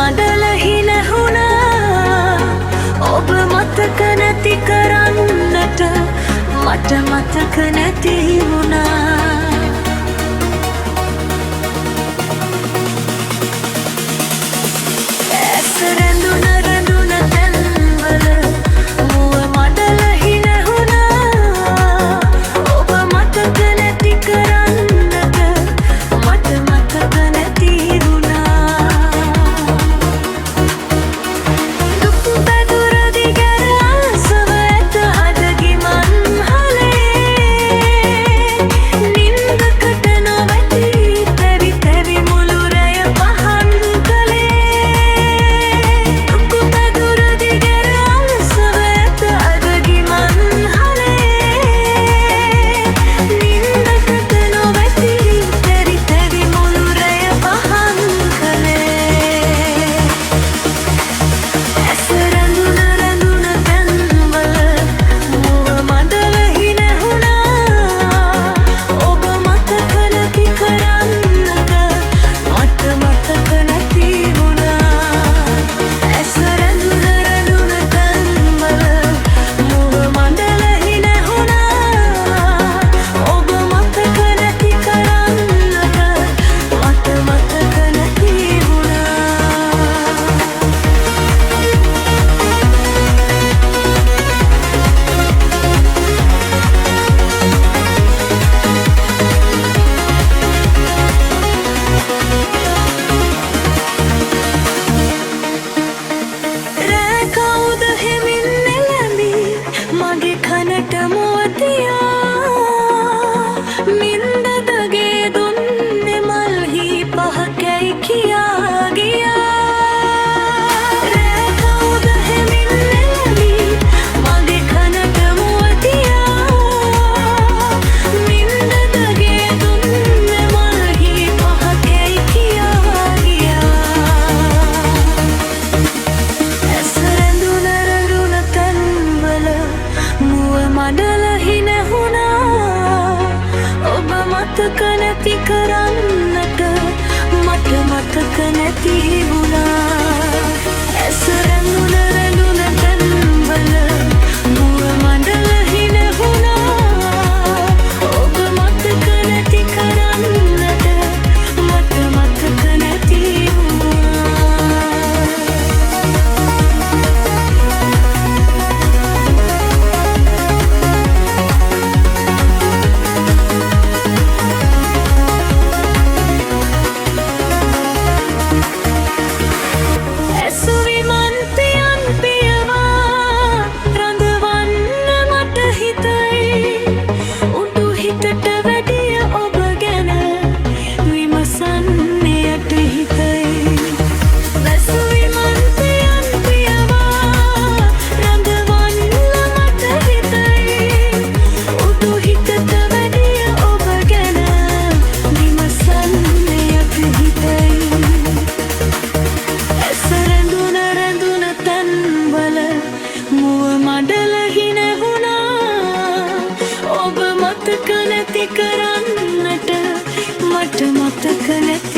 මඩල හිනහුණා ඔබ මතක නැති කරන්නට මට මතක නැති වුණා ඇස් රැඳුන රැඳුන තැන්වල මුව මඩල හිනහුණා ඔබ මතක නැති කරන්නට මට මතක නැති මතක නැති කරන්නට මට මතක නැති වුණා ඇස් රැඳුන රැඳුන තැන්වල මුව මඩල හිනහුණා ඔබ මතක නැති කරන්නට මට මතක නැති මතක නැති කරන්නට මට මතක නැති